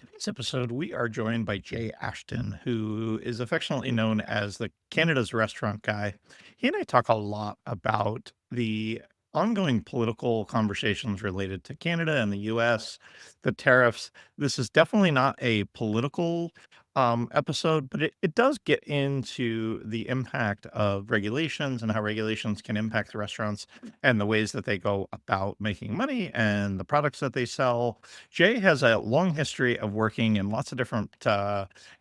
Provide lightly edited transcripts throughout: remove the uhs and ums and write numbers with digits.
Today's episode, we are joined by Jay Ashton, who is affectionately known as the Canada's restaurant guy. He and I talk a lot about the ongoing political conversations related to Canada and the US, the tariffs. This is definitely not a political episode, but it does get into the impact of regulations and how regulations can impact the restaurants and the ways that they go about making money and the products that they sell. Jay has a long history of working in lots of different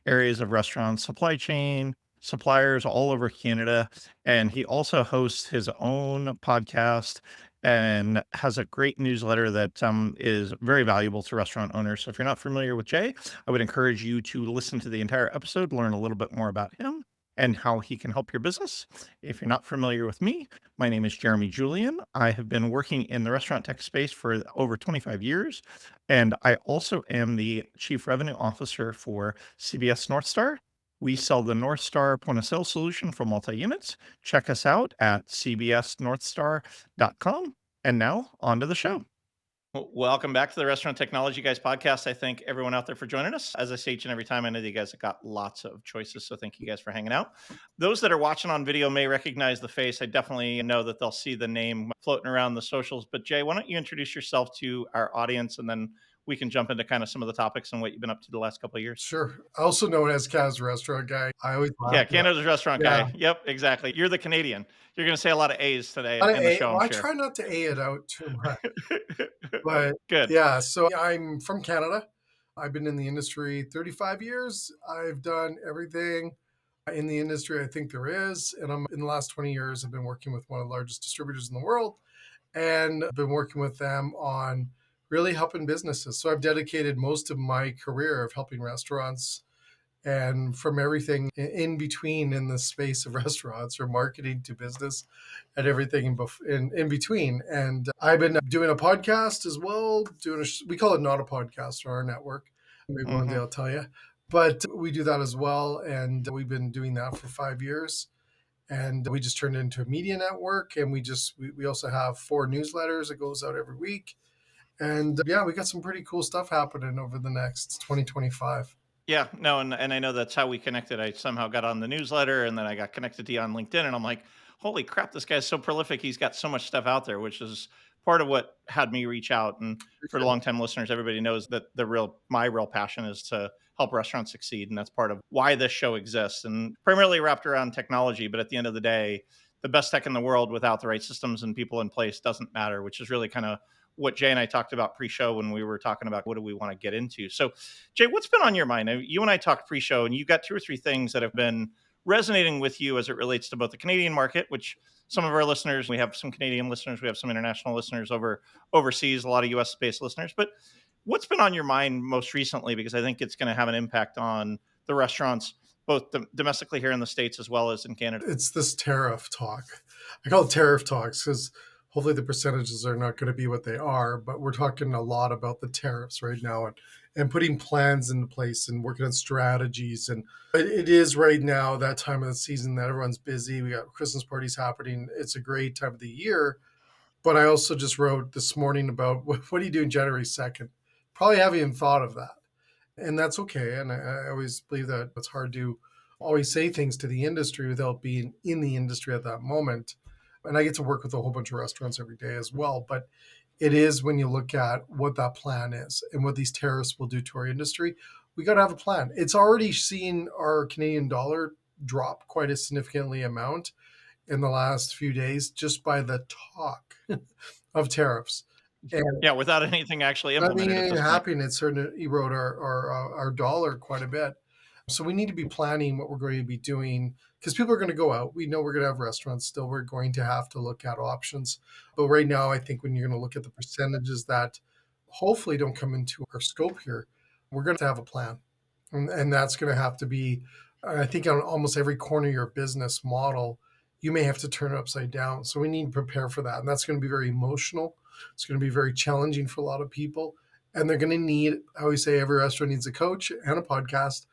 areas of restaurants, supply chain, suppliers all over Canada. And he also hosts his own podcast and has a great newsletter that is very valuable to restaurant owners. So if you're not familiar with Jay, I would encourage you to listen to the entire episode, learn a little bit more about him and how he can help your business. If you're not familiar with me, my name is Jeremy Julian. I have been working in the restaurant tech space for over 25 years. And I also am the Chief Revenue Officer for CBS North Star. We sell the North Star point of sale solution for multi units. Check us out at cbsnorthstar.com. And now on to the show. Welcome back to the Restaurant Technology Guys podcast. I thank everyone out there for joining us. As I say each and every time, I know that you guys have got lots of choices, so thank you guys for hanging out. Those that are watching on video may recognize the face. I definitely know that they'll see the name floating around the socials. But Jay, why don't you introduce yourself to our audience, and then we can jump into kind of some of the topics and what you've been up to the last couple of years. Sure. Also known as Kaz Restaurant Guy. I always laugh Yeah, at that. Canada's restaurant Yeah. guy. Yep, exactly. You're the Canadian. You're going to say a lot of A's today in the show, Well, I'm I sure. try not to A it out too much. But Good. yeah, so I'm from Canada. I've been in the industry 35 years. I've done everything in the industry I think there is. And I'm in the last 20 years, I've been working with one of the largest distributors in the world. And I've been working with them on really helping businesses. So I've dedicated most of my career of helping restaurants and from everything in between in the space of restaurants or marketing to business and everything in between. And I've been doing a podcast as well, we call it Not a Podcast on our network. Maybe one day I'll tell you. But we do that as well. And we've been doing that for 5 years. And we just turned it into a media network. And we also have 4 newsletters that goes out every week. And yeah, we got some pretty cool stuff happening over the next 2025. Yeah, no, and I know that's how we connected. I somehow got on the newsletter and then I got connected to you on LinkedIn and I'm like, holy crap, this guy's so prolific. He's got so much stuff out there, which is part of what had me reach out. And for longtime listeners, everybody knows that my real passion is to help restaurants succeed. And that's part of why this show exists and primarily wrapped around technology. But at the end of the day, the best tech in the world without the right systems and people in place doesn't matter, which is really kind of what Jay and I talked about pre-show when we were talking about what do we want to get into. So, Jay, what's been on your mind? You and I talked pre-show, and you got 2 or 3 things that have been resonating with you as it relates to both the Canadian market, which some of our listeners, we have some Canadian listeners, we have some international listeners overseas, a lot of U.S. based listeners. But what's been on your mind most recently? Because I think it's going to have an impact on the restaurants, both domestically here in the States as well as in Canada. It's this tariff talk. I call it tariff talks because hopefully the percentages are not going to be what they are, but we're talking a lot about the tariffs right now and putting plans into place and working on strategies. And it is right now that time of the season that everyone's busy. We got Christmas parties happening. It's a great time of the year. But I also just wrote this morning about what do you do in January 2nd? Probably haven't even thought of that. And that's okay. And I always believe that it's hard to always say things to the industry without being in the industry at that moment. And I get to work with a whole bunch of restaurants every day as well. But it is when you look at what that plan is and what these tariffs will do to our industry, we got to have a plan. It's already seen our Canadian dollar drop quite a significantly amount in the last few days just by the talk of tariffs. And Yeah, without anything actually implemented at nothing this point. happening, it certainly erode our dollar quite a bit. So we need to be planning what we're going to be doing because people are going to go out. We know we're going to have restaurants still. We're going to have to look at options. But right now, I think when you're going to look at the percentages that hopefully don't come into our scope here, we're going to have a plan. And that's going to have to be, I think, on almost every corner of your business model, you may have to turn it upside down. So we need to prepare for that. And that's going to be very emotional. It's going to be very challenging for a lot of people. And they're going to need, I always say every restaurant needs a coach and a podcast,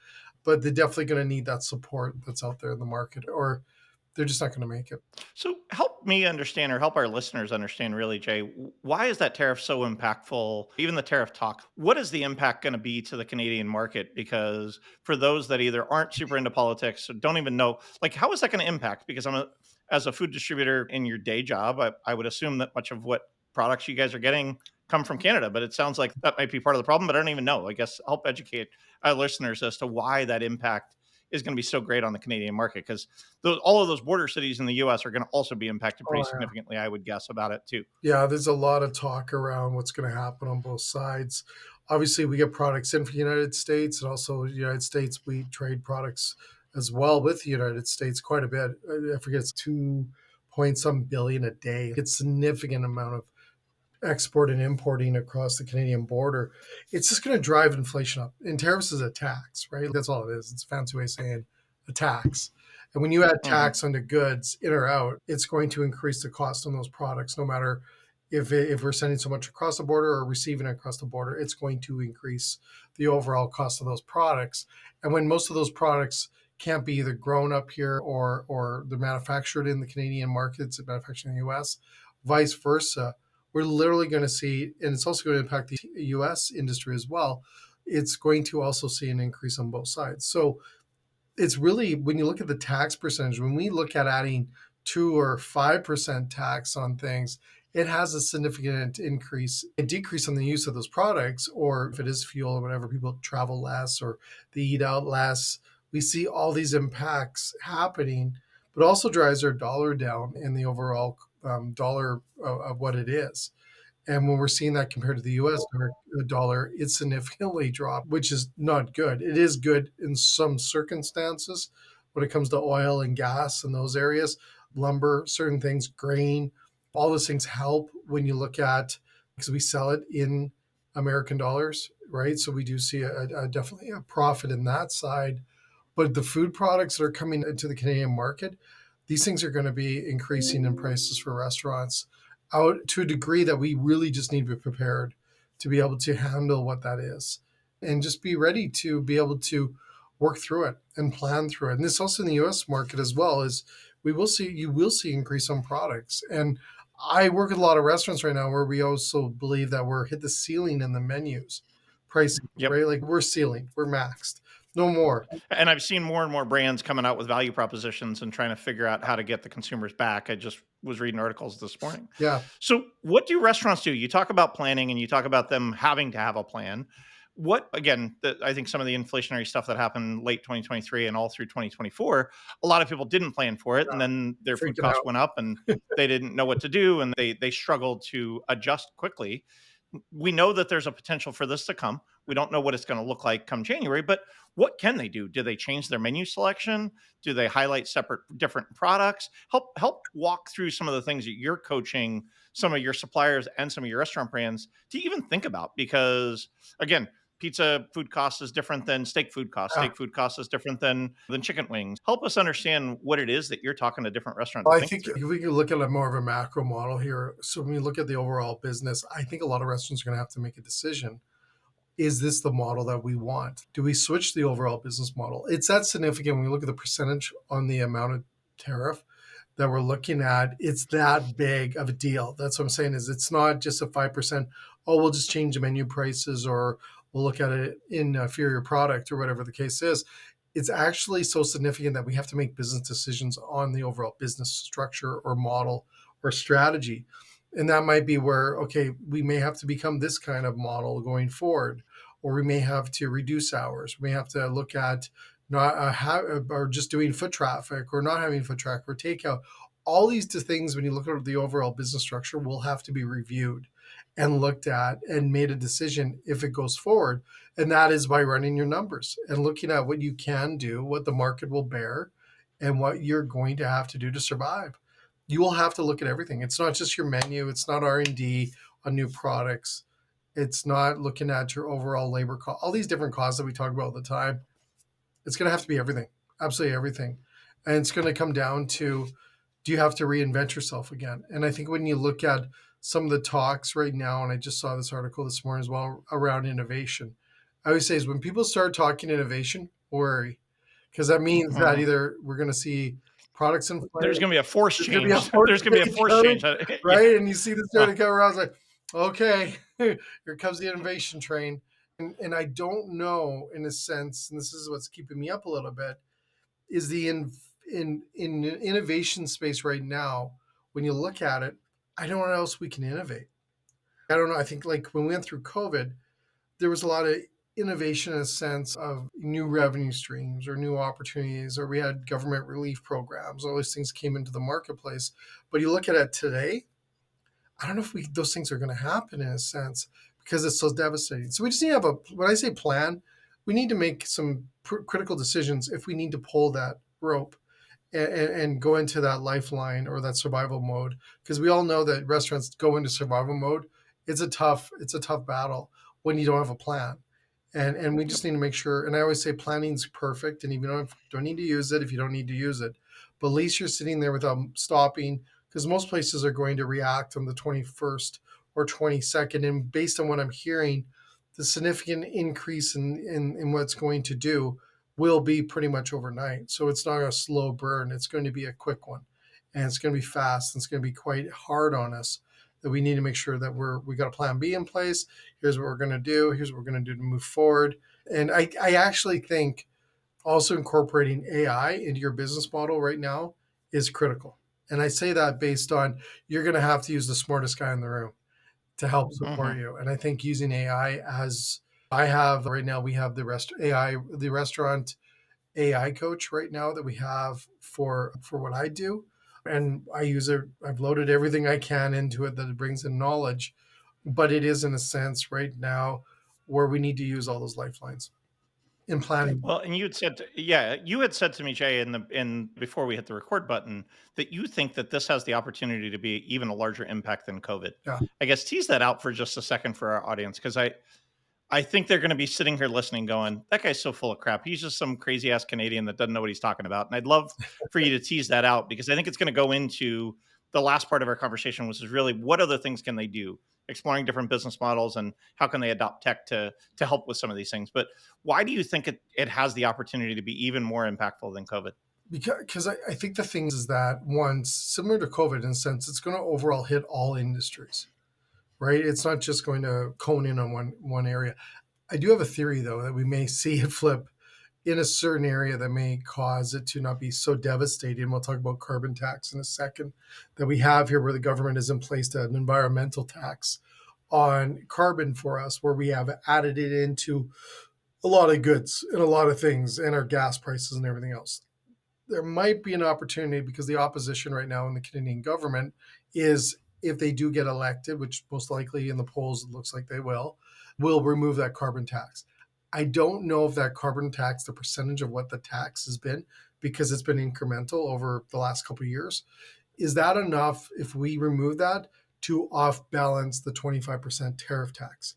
but they're definitely going to need that support that's out there in the market, or they're just not going to make it. So help me understand, or help our listeners understand, really, Jay, why is that tariff so impactful? Even the tariff talk, what is the impact going to be to the Canadian market? Because for those that either aren't super into politics or don't even know, like, how is that going to impact? Because as a food distributor in your day job, I would assume that much of what products you guys are getting come from Canada, but it sounds like that might be part of the problem, but I don't even know. I guess help educate our listeners as to why that impact is going to be so great on the Canadian market, because all of those border cities in the U.S. are going to also be impacted pretty Oh yeah. significantly, I would guess, about it too. Yeah, there's a lot of talk around what's going to happen on both sides. Obviously, we get products in from the United States, and also the United States, we trade products as well with the United States quite a bit. I forget it's 2 point some billion a day. It's a significant amount of export and importing across the Canadian border. It's just going to drive inflation up. And tariffs is a tax, right? That's all it is. It's a fancy way of saying a tax. And when you add Hmm. tax onto goods in or out, it's going to increase the cost on those products, no matter if we're sending so much across the border or receiving it across the border, it's going to increase the overall cost of those products. And when most of those products can't be either grown up here or they're manufactured in the Canadian markets, manufactured in the US, vice versa, we're literally going to see, and it's also going to impact the US industry as well. It's going to also see an increase on both sides. So it's really, when you look at the tax percentage, when we look at adding 2 or 5% tax on things, it has a significant increase, a decrease on the use of those products, or if it is fuel or whatever, people travel less or they eat out less. We see all these impacts happening, but also drives our dollar down in the overall dollar of what it is. And when we're seeing that compared to the US dollar, it's significantly dropped, which is not good. It is good in some circumstances when it comes to oil and gas in those areas, lumber, certain things, grain, all those things help when you look at, because we sell it in American dollars, right? So we do see definitely a profit in that side. But the food products that are coming into the Canadian market, these things are going to be increasing in prices for restaurants out to a degree that we really just need to be prepared to be able to handle what that is and just be ready to be able to work through it and plan through it. And this also in the US market as well is you will see increase on products. And I work with a lot of restaurants right now where we also believe that we're hit the ceiling in the menus pricing, Yep. right? Like we're ceiling, we're maxed. No more. And I've seen more and more brands coming out with value propositions and trying to figure out how to get the consumers back. I just was reading articles this morning. Yeah. So, what do restaurants do? You talk about planning and you talk about them having to have a plan. What, again, I think some of the inflationary stuff that happened late 2023 and all through 2024, a lot of people didn't plan for it. And then their food Freaking costs out. went up and they didn't know what to do, and they struggled to adjust quickly. We know that there's a potential for this to come. We don't know what it's going to look like come January, but what can they do? Do they change their menu selection? Do they highlight separate different products? Help walk through some of the things that you're coaching some of your suppliers and some of your restaurant brands to even think about, because again, pizza food cost is different than steak food cost. Yeah. Steak food cost is different than chicken wings. Help us understand what it is that you're talking to different restaurants Well, to I think think through. if we can look at a more of a macro model here. So when you look at the overall business, I think a lot of restaurants are going to have to make a decision. Is this the model that we want? Do we switch the overall business model? It's that significant when we look at the percentage on the amount of tariff that we're looking at. It's that big of a deal. That's what I'm saying is it's not just a 5%, oh, we'll just change the menu prices or we'll look at it in a inferior product or whatever the case is. It's actually so significant that we have to make business decisions on the overall business structure or model or strategy. And that might be where, okay, we may have to become this kind of model going forward, or we may have to reduce hours. We may have to look at not or just doing foot traffic or not having foot traffic or takeout. All these things, when you look at the overall business structure, will have to be reviewed and looked at and made a decision if it goes forward. And that is by running your numbers and looking at what you can do, what the market will bear, and what you're going to have to do to survive. You will have to look at everything. It's not just your menu. It's not R&D on new products. It's not looking at your overall labor cost. All these different costs that we talk about all the time. It's going to have to be everything, absolutely everything. And it's going to come down to, do you have to reinvent yourself again? And I think when you look at some of the talks right now, and I just saw this article this morning as well around innovation, I always say is when people start talking innovation, worry, because that means that Mhm. either we're going to see products in There's place. going to be a force There's going to be a change. force There's going to be a force coming, change. Yeah. right? And you see this Uh, starting to come around. It's like, okay, here comes the innovation train. And I don't know, in a sense, and this is what's keeping me up a little bit, is the in innovation space right now. When you look at it, I don't know what else we can innovate. I don't know. I think like when we went through COVID, there was a lot of innovation in a sense of new revenue streams or new opportunities, or we had government relief programs. All these things came into the marketplace. But you look at it today, I don't know if those things are going to happen in a sense because it's so devastating. So we just need to have when I say plan, we need to make some critical decisions if we need to pull that rope and go into that lifeline or that survival mode, because we all know that restaurants go into survival mode. It's a tough battle when you don't have a plan, and we yep. just need to make sure. And I always say planning's perfect, and if you don't need to use it, if you don't need to use it, but at least you're sitting there without stopping, because most places are going to react on the 21st or 22nd, and based on what I'm hearing, the significant increase in what's going to do will be pretty much overnight. So it's not a slow burn. It's going to be a quick one, and it's going to be fast. And it's going to be quite hard on us. That we need to make sure that we got a plan B in place. Here's what we're going to do. Here's what we're going to do to move forward. And I actually think also incorporating AI into your business model right now is critical. And I say that based on you're going to have to use the smartest guy in the room to help Hmm. support you. And I think using AI as I have right now, we have the restaurant AI coach right now that we have for what I do, and I use it. I've loaded everything I can into it that it brings in knowledge, but it is in a sense right now where we need to use all those lifelines in planning. Well, and you had said, yeah, you had said to me, Jay, in before we hit the record button, that you think that this has the opportunity to be even a larger impact than COVID. Yeah, I guess tease that out for just a second for our audience, because I think they're going to be sitting here listening, going, "That guy's so full of crap. He's just some crazy ass Canadian that doesn't know what he's talking about." And I'd love for you to tease that out, because I think it's going to go into the last part of our conversation, which is really what other things can they do, exploring different business models, and how can they adopt tech to help with some of these things. But why do you think it has the opportunity to be even more impactful than COVID? because I think the thing is that one similar to COVID in a sense, it's going to overall hit all industries, right? It's not just going to cone in on one area. I do have a theory though that we may see it flip in a certain area that may cause it to not be so devastating. We'll talk about carbon tax in a second that we have here, where the government has in place an environmental tax on carbon for us, where we have added it into a lot of goods and a lot of things and our gas prices and everything else. There might be an opportunity because the opposition right now in the Canadian government is, if they do get elected, which most likely in the polls it looks like they will remove that carbon tax. I don't know if that carbon tax, the percentage of what the tax has been, because it's been incremental over the last couple of years, is that enough if we remove that to off balance the 25% tariff tax?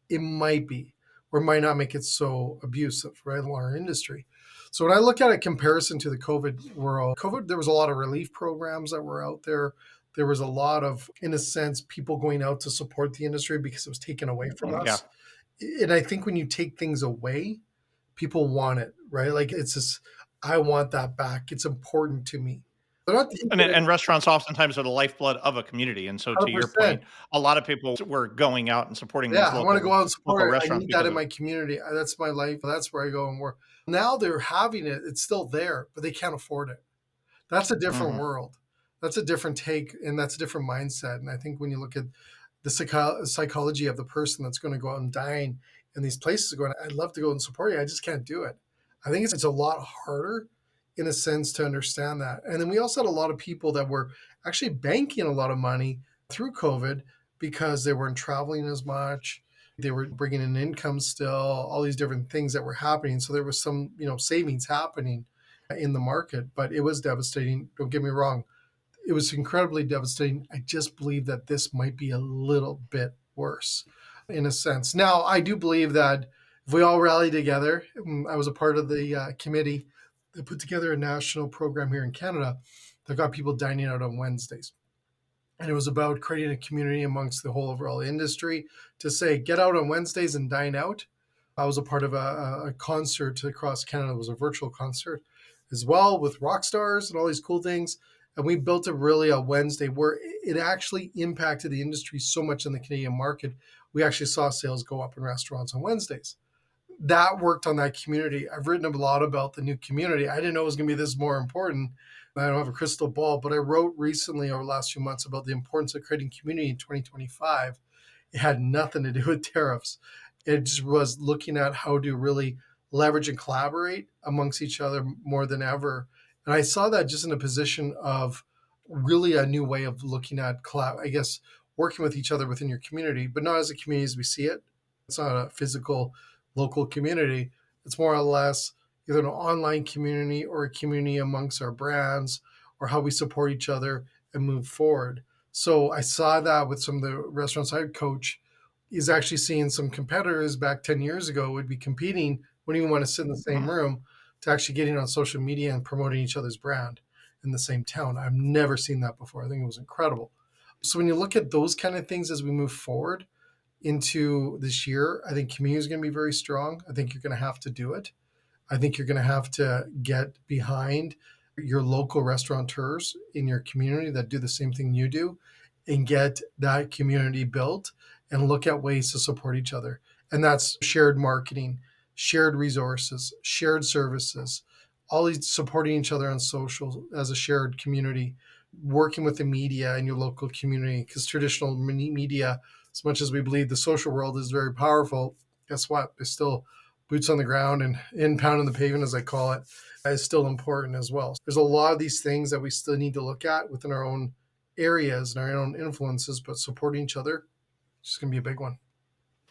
It might be, or might not make it so abusive, right, in our industry. So when I look at a comparison to the COVID world, COVID, there was a lot of relief programs that were out there. There was a lot of, in a sense, people going out to support the industry because it was taken away from Yeah. us. And I think when you take things away, people want it, right? Like it's just, I want that back. It's important to me. They're not taking And it and restaurants oftentimes are the lifeblood of a community, and so to your 100%. point, a lot of people were going out and supporting Yeah, these I want to go out and local support it. I restaurants need that because in of it. my community. That's my life. That's where I go and work. Now they're having it. It's still there, but they can't afford it. That's a different Mhm. world. That's a different take, and that's a different mindset. And I think when you look at the psychology of the person that's going to go out and dine in these places, going, I'd love to go and support you. I just can't do it. I think it's a lot harder in a sense to understand that. And then we also had a lot of people that were actually banking a lot of money through COVID because they weren't traveling as much. They were bringing in income still, all these different things that were happening. So there was some, savings happening in the market, but it was devastating. Don't get me wrong. It was incredibly devastating. I just believe that this might be a little bit worse in a sense. Now, I do believe that if we all rally together, I was a part of the committee that put together a national program here in Canada that got people dining out on Wednesdays. And it was about creating a community amongst the whole overall industry to say, get out on Wednesdays and dine out. I was a part of a concert across Canada. It was a virtual concert. as well with rock stars and all these cool things. And we built a really a Wednesday where it actually impacted the industry so much in the Canadian market. We actually saw sales go up in restaurants on Wednesdays. That worked on that community. I've written a lot about the new community. I didn't know it was going to be this more important. I don't have a crystal ball, but I wrote recently over the last few months about the importance of creating community in 2025. It had nothing to do with tariffs. It just was looking at how to really leverage and collaborate amongst each other more than ever. And I saw that just in a position of really a new way of looking at I guess working with each other within your community, but not as a community as we see it. It's not a physical local community. It's more or less either an online community or a community amongst our brands or how we support each other and move forward. So I saw that with some of the restaurants I coach, is actually seeing some competitors back 10 years ago would be competing, wouldn't even want to sit in the same Mhm. room, to actually getting on social media and promoting each other's brand in the same town. I've never seen that before. I think it was incredible. So when you look at those kind of things as we move forward into this year, I think community is going to be very strong. I think you're going to have to do it. I think you're going to have to get behind your local restaurateurs in your community that do the same thing you do and get that community built and look at ways to support each other. And that's shared marketing, shared resources, shared services, all these supporting each other on social as a shared community, working with the media in your local community. Because traditional media, as much as we believe the social world is very powerful, guess what? There's still boots on the ground and in pounding the pavement, as I call it, is still important as well. There's a lot of these things that we still need to look at within our own areas and our own influences, but supporting each other is just going to be a big one.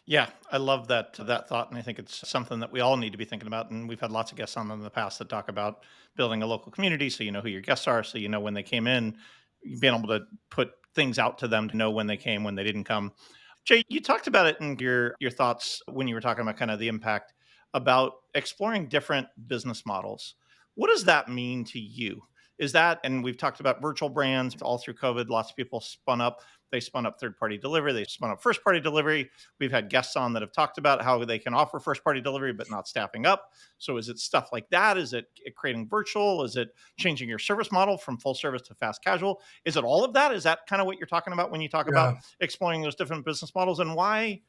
Yeah, I love that thought, and I think it's something that we all need to be thinking about. And we've had lots of guests on in the past that talk about building a local community, so you know who your guests are, so you know when they came in, being able to put things out to them to know when they came, when they didn't come. Jay, you talked about it in your thoughts when you were talking about kind of the impact about exploring different business models. What does that mean to you? Is that, and we've talked about virtual brands all through COVID, lots of people spun up. They spun up third party delivery. They spun up first party delivery. We've had guests on that have talked about how they can offer first party delivery, but not staffing up. So is it stuff like that? Is it creating virtual? Is it changing your service model from full service to fast casual? Is it all of that? Is that kind of what you're talking about when you talk about Yeah. exploring those different business models? And why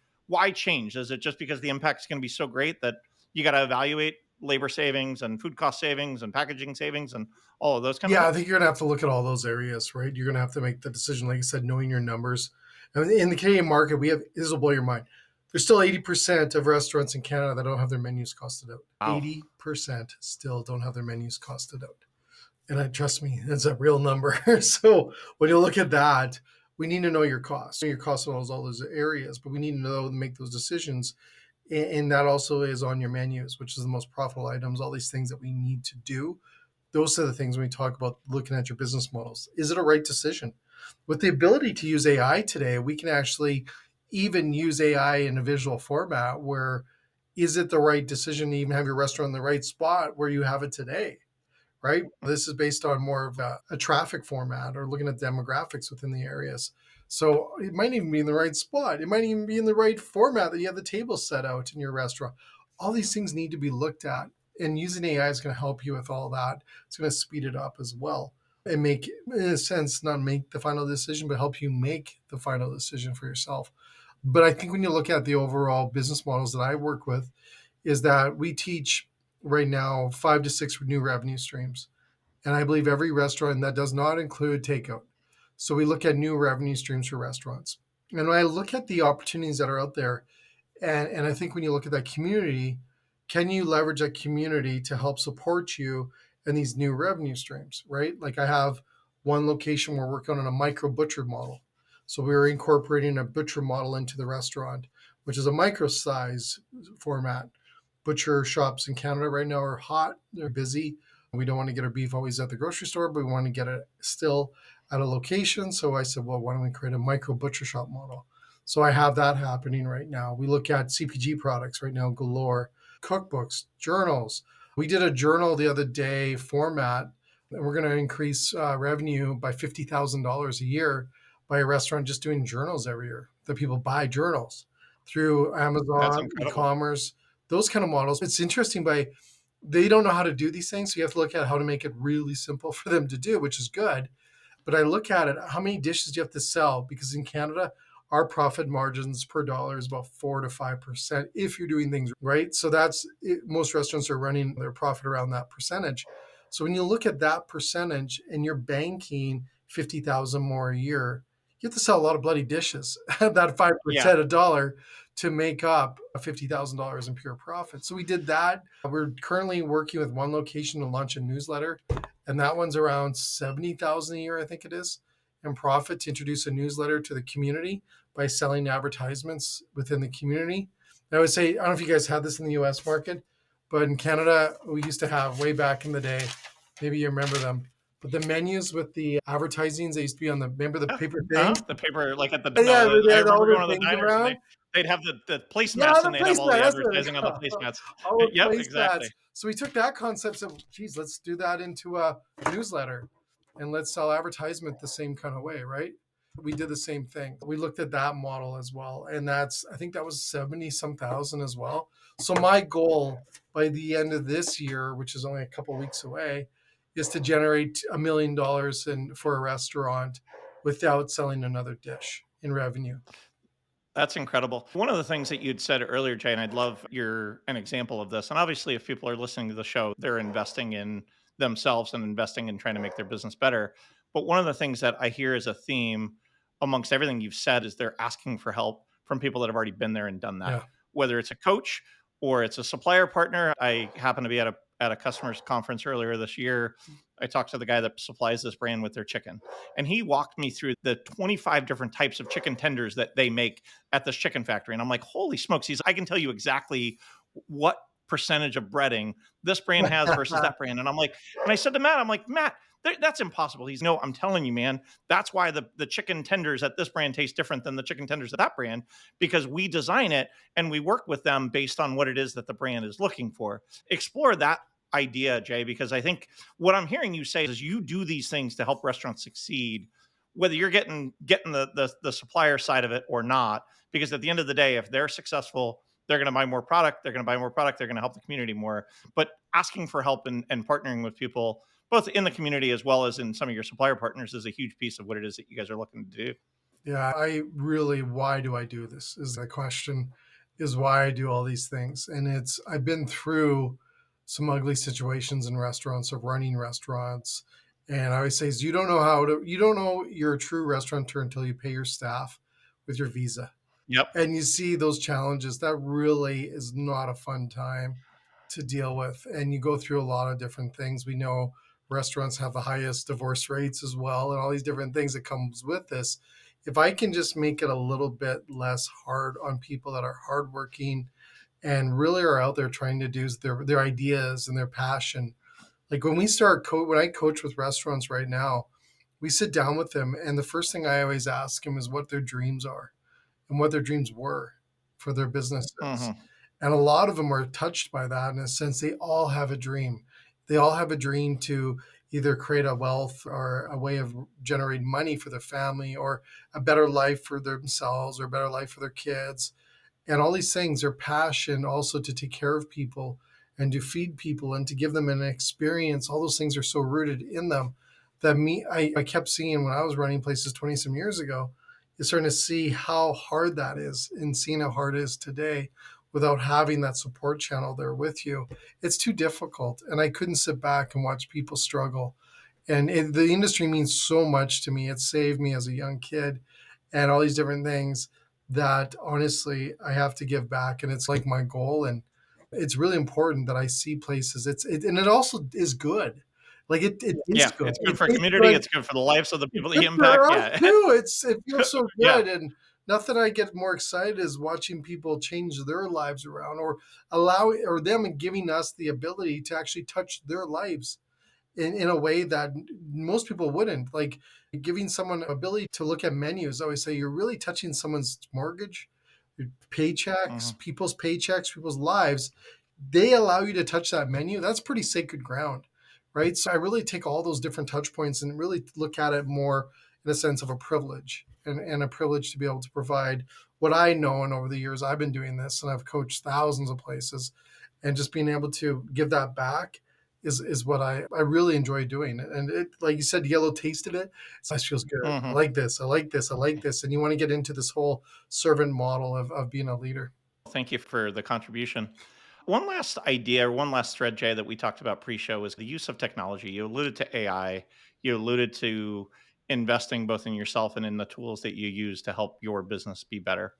change? Is it just because the impact is going to be so great that you got to evaluate labor savings and food cost savings and packaging savings and all of those kind of Yeah, I things? think you're going to have to look at all those areas, right? You're going to have to make the decision, like I said, knowing your numbers. And in the Canadian market, we have, this will blow your mind. There's still 80% of restaurants in Canada that don't have their menus costed out. Wow. 80% still don't have their menus costed out. And trust me, that's a real number. So when you look at that, we need to know your costs. Your costs on all those areas, but we need to know and make those decisions. And that also is on your menus, which is the most profitable items, all these things that we need to do. Those are the things when we talk about looking at your business models. Is it a right decision? With the ability to use AI today, we can actually even use AI in a visual format where is it the right decision to even have your restaurant in the right spot where you have it today? Right? This is based on more of a traffic format or looking at demographics within the areas. So it might even be in the right spot. It might even be in the right format that you have the table set out in your restaurant. All these things need to be looked at. And using AI is going to help you with all that. It's going to speed it up as well and make, in a sense, not make the final decision, but help you make the final decision for yourself. But I think when you look at the overall business models that I work with, is that we teach right now 5 to 6 new revenue streams. And I believe every restaurant that does not include takeout. So we look at new revenue streams for restaurants. And when I look at the opportunities that are out there, and I think when you look at that community, can you leverage that community to help support you in these new revenue streams, right? Like I have one location we're working on a micro butcher model. So we're incorporating a butcher model into the restaurant, which is a micro size format. Butcher shops in Canada right now are hot, they're busy. We don't want to get our beef always at the grocery store, but we want to get it still at a location. So I said, well, why don't we create a micro butcher shop model? So I have that happening right now. We look at CPG products right now, galore, cookbooks, journals. We did a journal the other day format, and we're going to increase revenue by $50,000 a year by a restaurant just doing journals every year. That people buy journals through That's Amazon, incredible. e-commerce, those kind of models. It's interesting by They don't know how to do these things. So you have to look at how to make it really simple for them to do, which is good. But I look at it, how many dishes do you have to sell? Because in Canada, our profit margins per dollar is about 4 to 5% if you're doing things right. So that's it, most restaurants are running their profit around that percentage. So when you look at that percentage and you're banking 50,000 more a year, you have to sell a lot of bloody dishes. That Yeah. 5% a dollar to make up $50,000 in pure profit. So we did that. We're currently working with one location to launch a newsletter, and that one's around 70,000 a year, I think it is, in profit to introduce a newsletter to the community by selling advertisements within the community. And I would say, I don't know if you guys had this in the U.S. market, but in Canada, we used to have way back in the day. Maybe you remember them, but the menus with the advertisings, they used to be on the, remember the Yeah. paper thing? Uh-huh. The paper, like at the Yeah, no, they I had all remember the going to the things diners and around. they'd have the Yeah, placemats and the they'd have all placemat. the That's what they advertising on the call placemats. all the Yep, placemats. exactly. So we took that concept of, geez, let's do that into a newsletter and let's sell advertisement the same kind of way, right? We did the same thing. We looked at that model as well. And that's, I think that was 70 some thousand as well. So my goal by the end of this year, which is only a couple of weeks away, is to generate $1 million for a restaurant without selling another dish in revenue. That's incredible. One of the things that you'd said earlier, Jay, and I'd love your an example of this. And obviously, if people are listening to the show, they're investing in themselves and investing in trying to make their business better. But one of the things that I hear as a theme amongst everything you've said is they're asking for help from people that have already been there and done that. Yeah. Whether it's a coach or it's a supplier partner. I happen to be at a customers conference earlier this year. I talked to the guy that supplies this brand with their chicken, and he walked me through the 25 different types of chicken tenders that they make at this chicken factory. And I'm like, holy smokes, I can tell you exactly what percentage of breading this brand has versus that brand. And I'm like, and I said to Matt, I'm like, Matt, that's impossible. He's no, I'm telling you, man, that's why the chicken tenders at this brand taste different than the chicken tenders at that brand, because we design it and we work with them based on what it is that the brand is looking for. Explore that idea, Jay, because I think what I'm hearing you say is you do these things to help restaurants succeed, whether you're getting the supplier side of it or not, because at the end of the day, if they're successful, they're going to buy more product, they're going to buy more product, they're going to help the community more. But asking for help and partnering with people both in the community as well as in some of your supplier partners is a huge piece of what it is that you guys are looking to do. Yeah, I really, why do I do this? Is the question, is why I do all these things. And it's, I've been through some ugly situations in restaurants of running restaurants. And I always say, is you don't know how to, you don't know you're a true restaurateur until you pay your staff with your visa. Yep. And you see those challenges. That really is not a fun time to deal with. And you go through a lot of different things. We know restaurants have the highest divorce rates as well, and all these different things that comes with this. If I can just make it a little bit less hard on people that are hardworking and really are out there trying to do their ideas and their passion. Like when we when I coach with restaurants right now, we sit down with them, and the first thing I always ask them is what their dreams are and what their dreams were for their businesses. Mm-hmm. And a lot of them are touched by that in a sense. They all have a dream. They all have a dream to either create a wealth or a way of generating money for their family or a better life for themselves or a better life for their kids. And all these things are passion also to take care of people and to feed people and to give them an experience. All those things are so rooted in them that I kept seeing when I was running places 20 some years ago, you're starting to see how hard that is and seeing how hard it is today without having that support channel there with you. It's too difficult. And I couldn't sit back and watch people struggle. And the industry means so much to me. It saved me as a young kid and all these different things that honestly I have to give back. And it's like my goal. And it's really important that I see places. And it also is good. Like it is Yeah, good. it's good It for tastes community. good. It's good for the lives of the It's people that good you impact. for us Yeah, too. It feels so yeah. good, and nothing I get more excited is watching people change their lives around, or them giving us the ability to actually touch their lives in a way that most people wouldn't. Like giving someone ability to look at menus. I always say you're really touching someone's mortgage, your Mm-hmm. paychecks, people's lives. They allow you to touch that menu. That's pretty sacred ground, right? So I really take all those different touch points and really look at it more in a sense of a privilege and a privilege to be able to provide what I know. And over the years, I've been doing this and I've coached thousands of places. and just being able to give that back is what I really enjoy doing. And it, like you said, yellow tasted it. So it feels good. I Mhm. like this. I like this. I like this. And you want to get into this whole servant model of being a leader. Thank you for the contribution. One last idea, or one last thread, Jay, that we talked about pre-show was the use of technology. You alluded to AI. You alluded to investing both in yourself and in the tools that you use to help your business be better.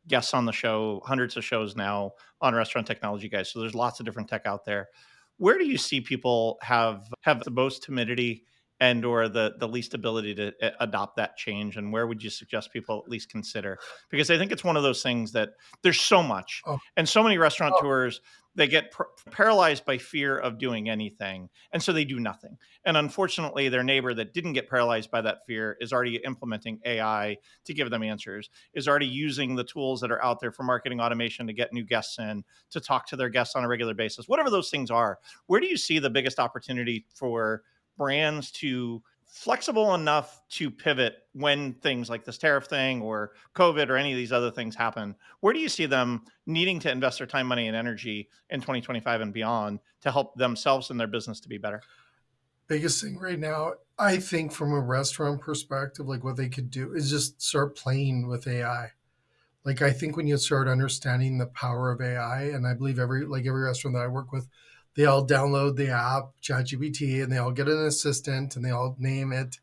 Guests on the show, hundreds of shows now on restaurant technology, guys. So there's lots of different tech out there. Where do you see people have the most timidity and or the least ability to adopt that change? And where would you suggest people at least consider? Because I think it's one of those things that there's so much Oh, and so many oh, restaurateurs, they get paralyzed by fear of doing anything. And so they do nothing. And unfortunately, their neighbor that didn't get paralyzed by that fear is already implementing AI to give them answers, is already using the tools that are out there for marketing automation to get new guests in, to talk to their guests on a regular basis, whatever those things are. Where do you see the biggest opportunity for brands to flexible enough to pivot when things like this tariff thing or COVID or any of these other things happen? Where do you see them needing to invest their time, money, and energy in 2025 and beyond to help themselves and their business to be better? biggest thing right now, I think from a restaurant perspective, like what they could do is just start playing with AI. Like I think when you start understanding the power of AI, and I believe every restaurant that I work with, they all download the app ChatGPT and they all get an assistant and they all name it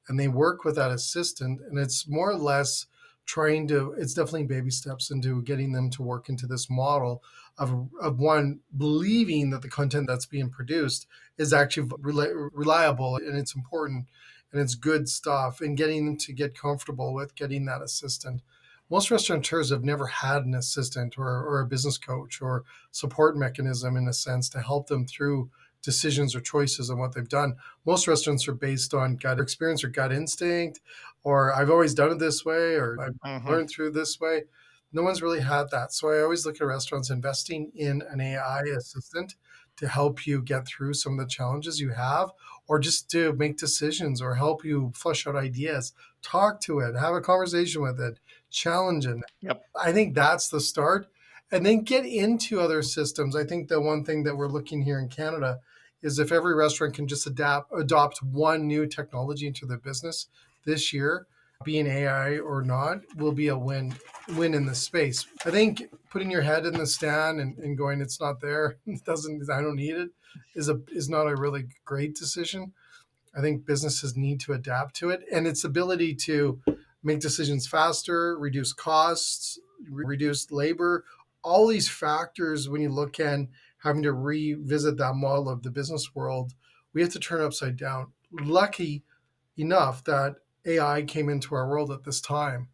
and they work with that assistant. And it's more or less trying to, it's definitely baby steps into getting them to work into this model of one believing that the content that's being produced is actually reliable and it's important and it's good stuff, and getting them to get comfortable with getting that assistant. Most restaurateurs have never had an assistant or a business coach or support mechanism in a sense to help them through decisions or choices on what they've done. Most restaurants are based on gut experience or gut instinct, or I've always done it this way, or I've Hmm. learned through this way. No one's really had that. So I always look at restaurants investing in an AI assistant to help you get through some of the challenges you have, or just to make decisions or help you flush out ideas. Talk to it, have a conversation with it, challenge it. Yep. I think that's the start. And then get into other systems. I think the one thing that we're looking here in Canada is if every restaurant can just adopt one new technology into their business this year, being AI or not, will be a win in the space. I think putting your head in the stand and going, it's not there, it doesn't, I don't need it, is not a really great decision. I think businesses need to adapt to it and its ability to make decisions faster, reduce costs, reduce labor, all these factors. When you look at having to revisit that model of the business world, we have to turn upside down. Lucky enough that AI came into our world at this time,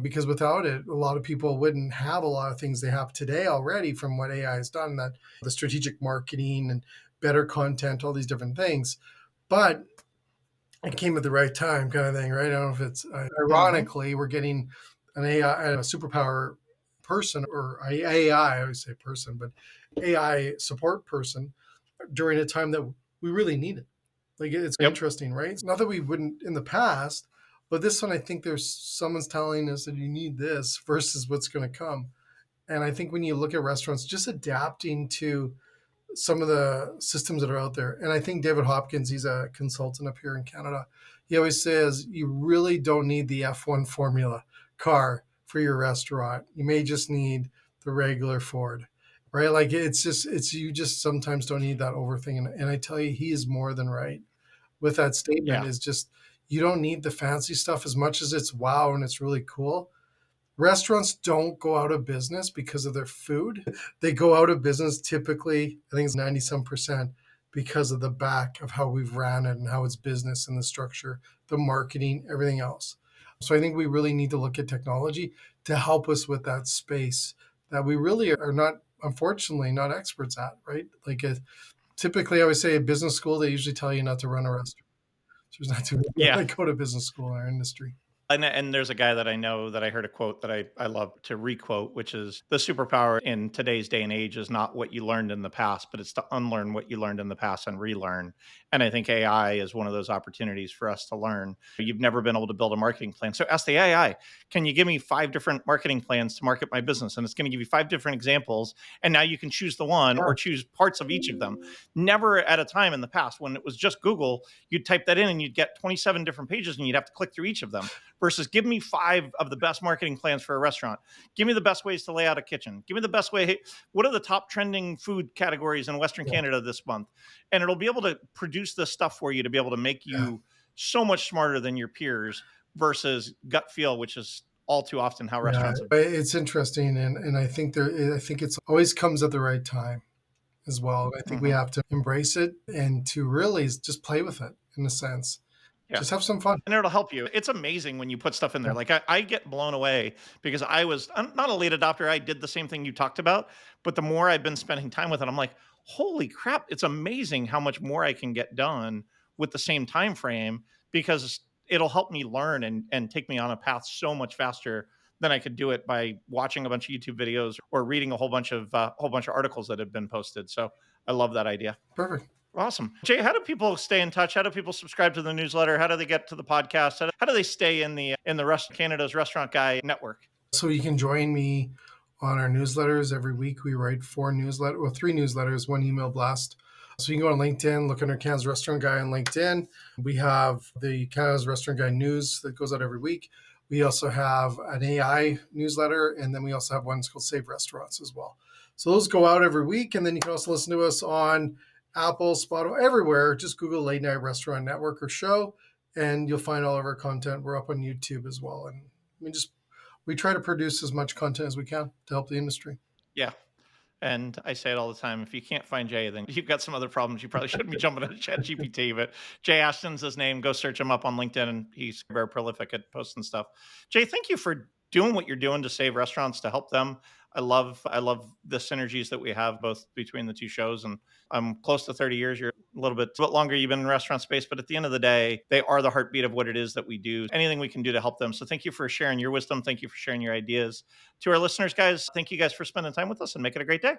because without it, a lot of people wouldn't have a lot of things they have today already from what AI has done, that the strategic marketing and better content, all these different things. But it came at the right time, kind of thing, right? I don't know if it's Hmm. ironically we're getting an AI, a superpower person, or AI. I always say person, but AI support person during a time that we really need it. Like it's Yep. interesting, right? It's not that we wouldn't in the past, but this one I think there's someone's telling us that you need this versus what's going to come. And I think when you look at restaurants, just adapting to some of the systems that are out there. And I think David Hopkins, he's a consultant up here in Canada. He always says you really don't need the F1 formula car for your restaurant. You may just need the regular Ford, right? Like it's you just sometimes don't need that over thing. And I tell you, he is more than right with that statement. Yeah. Is just you don't need the fancy stuff as much as it's wow and it's really cool. Restaurants don't go out of business because of their food. They go out of business typically, I think it's 90 some percent, because of the back of how we've ran it and how it's business and the structure, the marketing, everything else. So I think we really need to look at technology to help us with that space that we really are not, unfortunately, not experts at, right? Like typically, I would say a business school, they usually tell you not to run a restaurant. So there's not to Yeah. really go to business school in our industry. And there's a guy that I know that I heard a quote that I love to requote, which is the superpower in today's day and age is not what you learned in the past, but it's to unlearn what you learned in the past and relearn. And I think AI is one of those opportunities for us to learn. You've never been able to build a marketing plan. So ask the AI, can you give me 5 different marketing plans to market my business? And it's going to give you 5 different examples. And now you can choose the one Yeah, or choose parts of each of them. Never at a time in the past when it was just Google, you'd type that in and you'd get 27 different pages and you'd have to click through each of them versus give me 5 of the best marketing plans for a restaurant. Give me the best ways to lay out a kitchen. Give me the best way. Hey, what are the top trending food categories in Western yeah, Canada this month? And it'll be able to produce this stuff for you to be able to make yeah. you so much smarter than your peers versus gut feel, which is all too often how Yeah, restaurants have. it's interesting, and I think I think it's always comes at the right time as well. I think we Mhm. have to embrace it and to really just play with it in a sense. Yeah. Just have some fun. And it'll help you. It's amazing when you put stuff in Yeah, there. Like I get blown away because I'm not a late adopter. I did the same thing you talked about, but the more I've been spending time with it, I'm like, holy crap! It's amazing how much more I can get done with the same time frame because it'll help me learn and take me on a path so much faster than I could do it by watching a bunch of YouTube videos or reading a whole bunch of articles that have been posted. So I love that idea. perfect. Awesome. Jay, how do people stay in touch? How do people subscribe to the newsletter? How do they get to the podcast? How do they stay in the rest Canada's Restaurant Guy network? So you can join me on our newsletters every week. We write 3 newsletters, one email blast. So you can go on LinkedIn, look under Canada's Restaurant Guy on LinkedIn. We have the Canada's Restaurant Guy news that goes out every week. We also have an AI newsletter, and then we also have one called Save Restaurants as well. So those go out every week, and then you can also listen to us on Apple, Spotify, everywhere. Just Google Late Night Restaurant Network or show, and you'll find all of our content. We're up on YouTube as well, and just we try to produce as much content as we can to help the industry. Yeah. And I say it all the time. If you can't find Jay, then you've got some other problems. You probably shouldn't be jumping into Chat GPT. But Jay Ashton's his name. Go search him up on LinkedIn, and he's very prolific at posting stuff. Jay, thank you for doing what you're doing to save restaurants to help them. I love the synergies that we have both between the two shows. And I'm close to 30 years. You're a bit longer. You've been in restaurant space, but at the end of the day, they are the heartbeat of what it is that we do. Anything we can do to help them. So thank you for sharing your wisdom. Thank you for sharing your ideas. To our listeners, guys, thank you guys for spending time with us and make it a great day.